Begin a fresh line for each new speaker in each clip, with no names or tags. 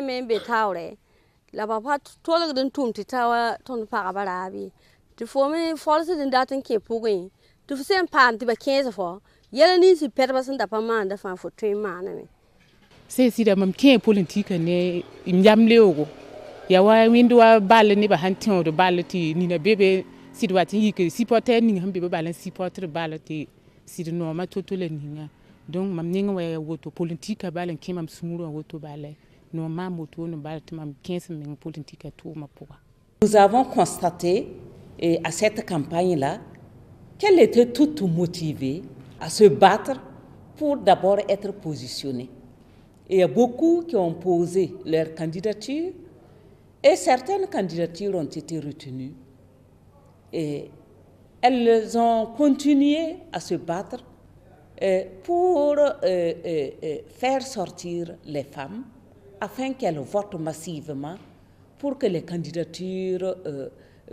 me be tawre la papa tole den tum ti tawa ton para barabi ti fo me force den daten ke pugin ti fo sem pam ti ba 15 fo yela ni si perba sun da pa man da fa fo tui man me
se si da mam ke politique ne nyam leogo ya wa windu wa balle ni ba hantin do balle ti ni na bebe si do wati yike supporter ni hambe ba balle supporter balle ti si do no ma totole ni nga donc mam ninga wa woto politique balle ke mam sumuro woto balle no ma moto no balle ti mam 15 min politique tout ma pour.
Nous avons constaté à cette campagne-là qu'elle était toute motivée à se battre pour d'abord être positionnée. Et il y a beaucoup qui ont posé leur candidature et certaines candidatures ont été retenues. Et elles ont continué à se battre pour faire sortir les femmes afin qu'elles votent massivement pour que les candidatures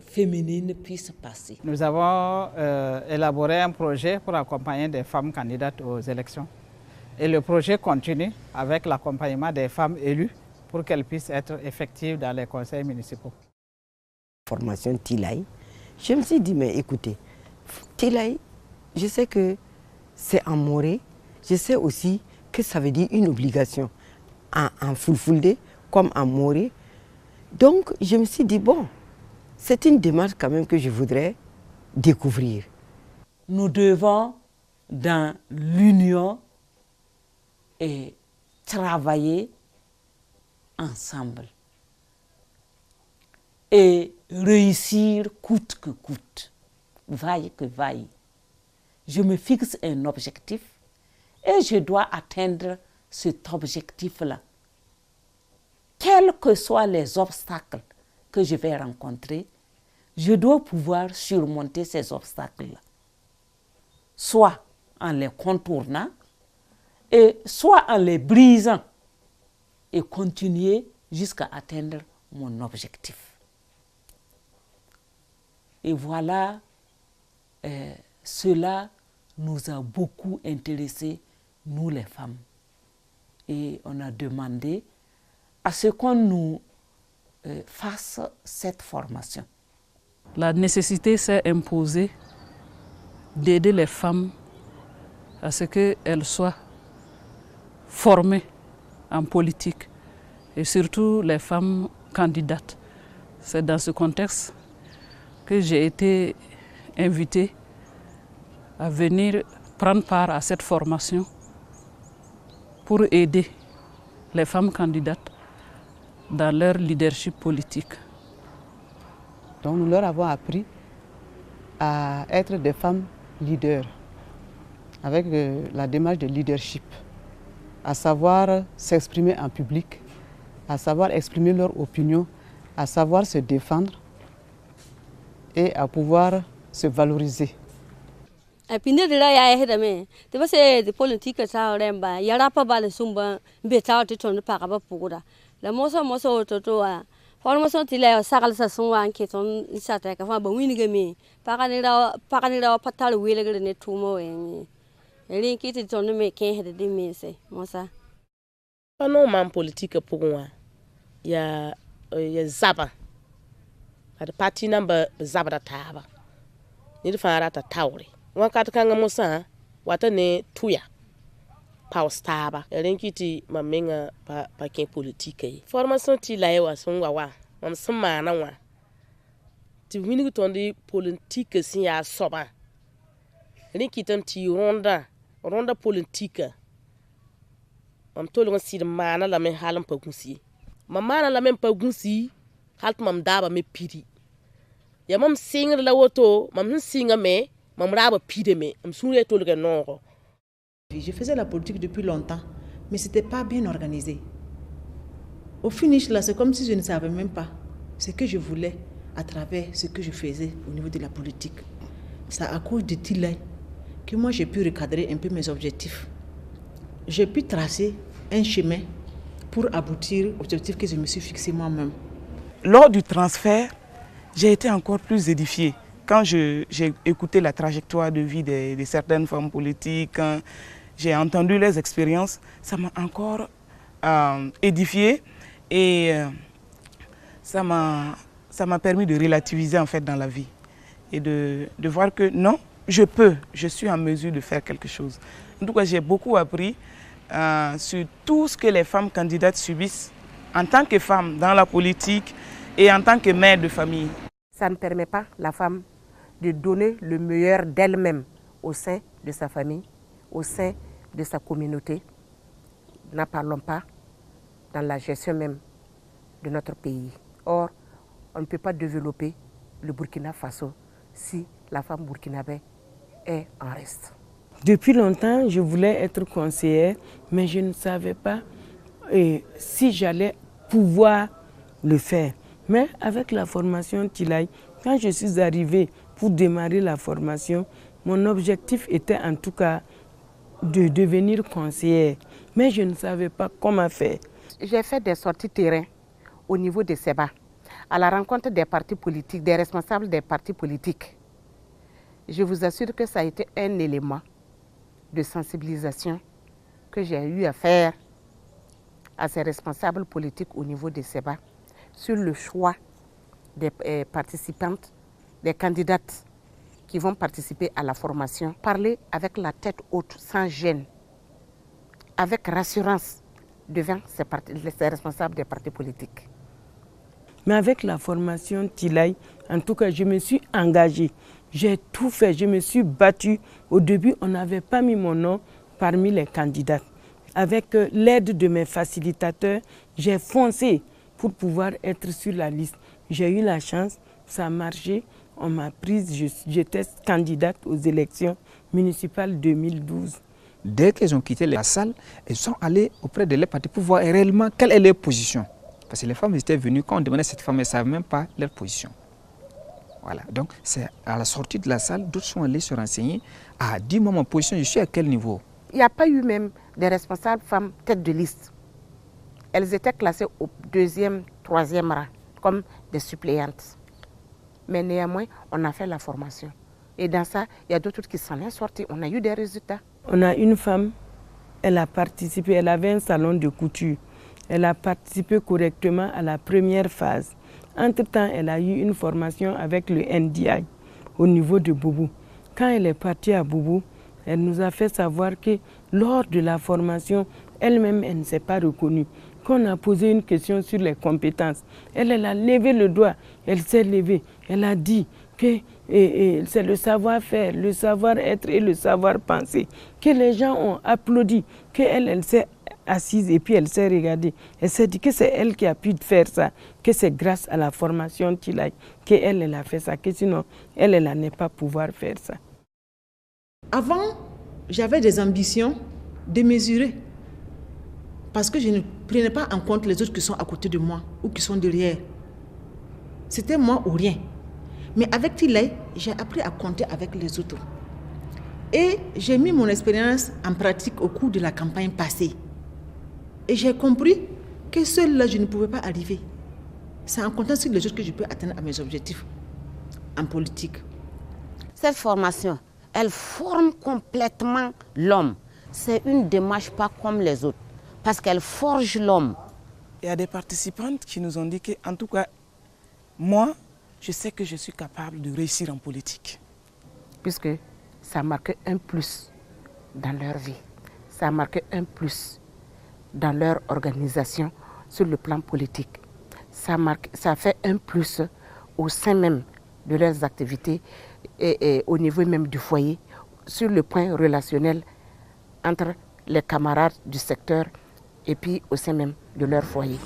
féminines puissent passer.
Nous avons élaboré un projet pour accompagner des femmes candidates aux élections. Et le projet continue avec l'accompagnement des femmes élues pour qu'elles puissent être effectives dans les conseils municipaux.
Formation Tilay, je me suis dit, mais écoutez, Tilay, je sais que c'est en moré, je sais aussi que ça veut dire une obligation en Fulfulde comme en moré. Donc je me suis dit, bon, c'est une démarche quand même que je voudrais découvrir.
Nous devons, dans l'union, et travailler ensemble et réussir coûte que coûte, vaille que vaille. Je me fixe un objectif et je dois atteindre cet objectif-là. Quels que soient les obstacles que je vais rencontrer, je dois pouvoir surmonter ces obstacles-là, soit en les contournant, et soit en les brisant et continuer jusqu'à atteindre mon objectif. Et voilà, cela nous a beaucoup intéressés, nous les femmes. Et on a demandé à ce qu'on nous fasse cette formation.
La nécessité s'est imposée d'aider les femmes à ce qu'elles soient formées en politique et surtout les femmes candidates. C'est dans ce contexte que j'ai été invitée à venir prendre part à cette formation pour aider les femmes candidates dans leur leadership politique.
Donc nous leur avons appris à être des femmes leaders avec la démarche de leadership, à savoir s'exprimer en public, à savoir exprimer leur opinion, à savoir se défendre et à pouvoir se valoriser.
A pinde de la ya heda me te ba se de politique sa remba ya rapa ba le sumba be ta te ton pa ka ba pura la moso to a formation ti la sa kala sa sunwa ke ton isa ta ka fa ba wini ga me pa ka ni ra patal wele ga ne tumo en rin ki ti ton me ke heda de me se mosa
non man politique pour moi ya zaba at party number zaba da taba ni fa ra ta tawre wakat kanga mosa wata ne tuya paustaba renkiti mamenga pa ken politique formation ti la yawa sun wawa mam suma na wa ti wini tondi politique sin ya soba renkitam ti ronda politique mam tolon si mana la men halam pa gunsi mamana la men pa gunsi halt mam daba me pidi ya mam singa la woto mam singa me.
Je faisais la politique depuis longtemps, mais ce n'était pas bien organisé. Au finish, là, c'est comme si je ne savais même pas ce que je voulais à travers ce que je faisais au niveau de la politique. C'est à cause de Tilay que moi j'ai pu recadrer un peu mes objectifs. J'ai pu tracer un chemin pour aboutir aux objectifs que je me suis fixé moi-même.
Lors du transfert, j'ai été encore plus édifiée. Quand j'ai écouté la trajectoire de vie de certaines femmes politiques, quand j'ai entendu leurs expériences, ça m'a encore édifiée Et ça m'a permis de relativiser en fait dans la vie. Et de voir que non, je suis en mesure de faire quelque chose. En tout cas, j'ai beaucoup appris sur tout ce que les femmes candidates subissent en tant que femme dans la politique et en tant que mère de famille.
Ça ne permet pas la femme de donner le meilleur d'elle-même au sein de sa famille, au sein de sa communauté. N'en parlons pas dans la gestion même de notre pays. Or, on ne peut pas développer le Burkina Faso si la femme burkinabé est en reste.
Depuis longtemps, je voulais être conseillère, mais je ne savais pas si j'allais pouvoir le faire. Mais avec la formation Tilay, quand je suis arrivée pour démarrer la formation, mon objectif était en tout cas de devenir conseillère. Mais je ne savais pas comment faire.
J'ai fait des sorties terrain au niveau de SEBA, à la rencontre des partis politiques, des responsables des partis politiques. Je vous assure que ça a été un élément de sensibilisation que j'ai eu à faire à ces responsables politiques au niveau de SEBA sur le choix des participantes, des candidates qui vont participer à la formation. Parler avec la tête haute, sans gêne, avec rassurance devant ces responsables des partis politiques.
Mais avec la formation Tilay, en tout cas, je me suis engagée. J'ai tout fait, je me suis battue. Au début, on n'avait pas mis mon nom parmi les candidats. Avec l'aide de mes facilitateurs, j'ai foncé pour pouvoir être sur la liste. J'ai eu la chance, ça a marché, on m'a prise, j'étais candidate aux élections municipales 2012.
Dès qu'elles ont quitté la salle, elles sont allées auprès de leurs partis pour voir réellement quelle est leur position. Parce que les femmes étaient venues, quand on demandait à cette femme, elles ne savaient même pas leur position. Voilà, donc c'est à la sortie de la salle, d'autres sont allés se renseigner. Ah, dis-moi ma position, je suis à quel niveau?
Il n'y a pas eu même des responsables femmes tête de liste. Elles étaient classées au 2e, 3e rang, comme des suppléantes. Mais néanmoins, on a fait la formation. Et dans ça, il y a d'autres qui s'en sont sortis. On a eu des résultats.
On a une femme, elle a participé, elle avait un salon de couture. Elle a participé correctement à la première phase. Entre-temps, elle a eu une formation avec le NDI au niveau de Boubou. Quand elle est partie à Boubou, elle nous a fait savoir que lors de la formation, elle-même, elle ne s'est pas reconnue. Quand on a posé une question sur les compétences, elle a levé le doigt, elle s'est levée. Elle a dit que c'est le savoir-faire, le savoir-être et le savoir-penser. Que les gens ont applaudi, qu'elle s'est assise et puis elle s'est regardée. Elle s'est dit que c'est elle qui a pu faire ça, que c'est grâce à la formation Tilay qu'elle a fait ça, que sinon elle n'allait pas pouvoir faire ça.
Avant, j'avais des ambitions démesurées parce que je ne prenais pas en compte les autres qui sont à côté de moi ou qui sont derrière. C'était moi ou rien. Mais avec Tilay, j'ai appris à compter avec les autres. Et j'ai mis mon expérience en pratique au cours de la campagne passée. Et j'ai compris que seule là, je ne pouvais pas arriver. C'est en comptant sur les autres que je peux atteindre à mes objectifs en politique.
Cette formation, elle forme complètement l'homme. C'est une démarche pas comme les autres, parce qu'elle forge l'homme.
Il y a des participantes qui nous ont dit que, en tout cas, moi, je sais que je suis capable de réussir en politique.
Puisque ça a marqué un plus dans leur vie. Ça a marqué un plus dans leur organisation sur le plan politique. Ça a fait un plus au sein même de leurs activités et au niveau même du foyer, sur le point relationnel entre les camarades du secteur et puis au sein même de leur foyer.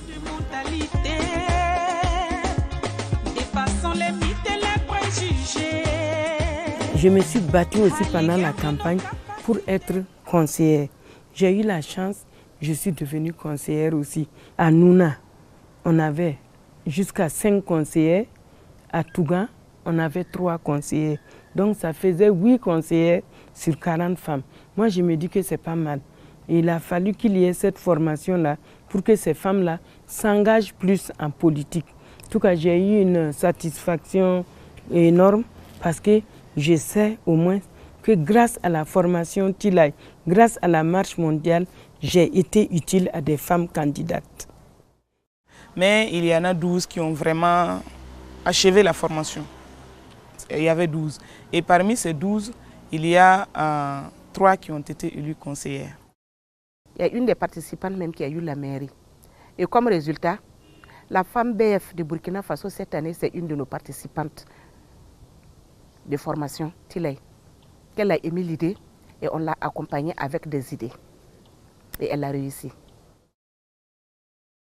Je me suis battue aussi pendant la campagne pour être conseillère. J'ai eu la chance, je suis devenue conseillère aussi. À Nouna, on avait jusqu'à 5 conseillers. À Tougan, on avait 3 conseillers. Donc ça faisait 8 conseillers sur 40 femmes. Moi, je me dis que c'est pas mal. Et il a fallu qu'il y ait cette formation-là pour que ces femmes-là s'engagent plus en politique. En tout cas, j'ai eu une satisfaction énorme parce que je sais au moins que grâce à la formation Tilay, grâce à la marche mondiale, j'ai été utile à des femmes candidates.
mais il y en a 12 qui ont vraiment achevé la formation. Il y avait 12. Et parmi ces 12, il y a 3 qui ont été élus conseillères.
Il y a une des participantes même qui a eu la mairie. Et comme résultat, la femme BF de Burkina Faso cette année, c'est une de nos participantes de formation, Tilay, qu'elle a émis l'idée et on l'a accompagnée avec des idées. Et elle a réussi.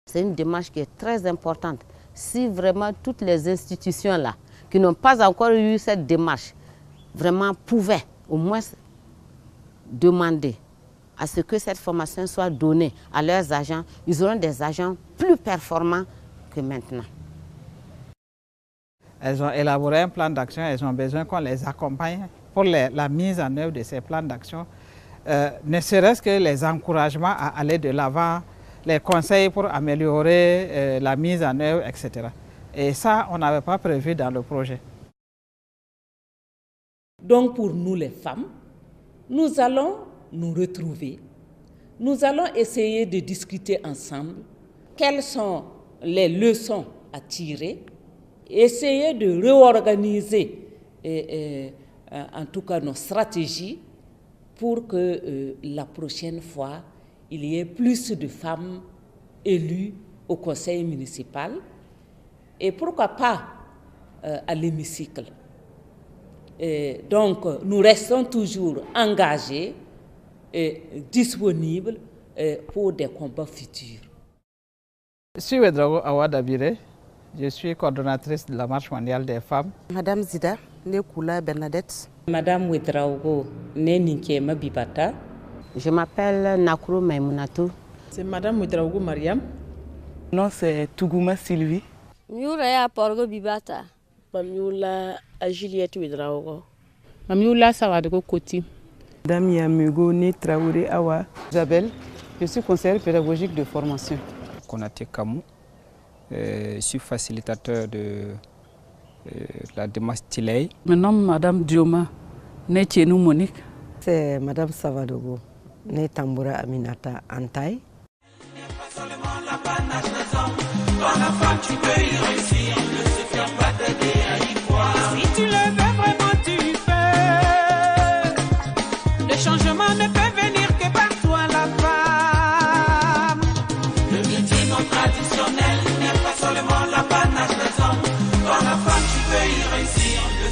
C'est une démarche qui est très importante. Si vraiment toutes les institutions là, qui n'ont pas encore eu cette démarche, vraiment pouvaient au moins demander à ce que cette formation soit donnée à leurs agents, ils auront des agents plus performants que maintenant.
Elles ont élaboré un plan d'action, elles ont besoin qu'on les accompagne pour la mise en œuvre de ces plans d'action, ne serait-ce que les encouragements à aller de l'avant, les conseils pour améliorer la mise en œuvre, etc. Et ça, on n'avait pas prévu dans le projet.
Donc pour nous les femmes, nous allons nous retrouver, nous allons essayer de discuter ensemble quelles sont les leçons à tirer, essayer de réorganiser en tout cas nos stratégies pour que la prochaine fois, il y ait plus de femmes élues au conseil municipal et pourquoi pas à l'hémicycle. Donc nous restons toujours engagés et disponibles pour des combats futurs.
Je suis Ouedraogo Awadabire, je suis coordonnatrice de la Marche mondiale des femmes.
Madame Zida Nekula Bernadette.
Madame Ouedraogo Neninkiema Bibata.
Je m'appelle Nakuro Maïmounatou.
C'est Madame Ouedraogo Mariam.
Non, c'est Tougouma Sylvie.
Miura Porgo Bibata.
Mamioula Juliette Ouedraogo.
Mamioula Sawadogo Koti.
Madame Yamugo Ne Traoré Awa. Isabelle, je suis conseillère pédagogique de formation.
Konaté Kamou, je suis facilitateur de la démarche Tilay.
Je me nomme Madame Dioma Netchenou Monique.
C'est Madame Savadogo, née Tamboura Aminata Antaï.
Si tu le veux vraiment, tu peux. Le changement ne peut venir que par toi, la femme. Le métier non traditionnel n'est pas seulement l'apanage des hommes. Dans la femme, tu peux y réussir. Le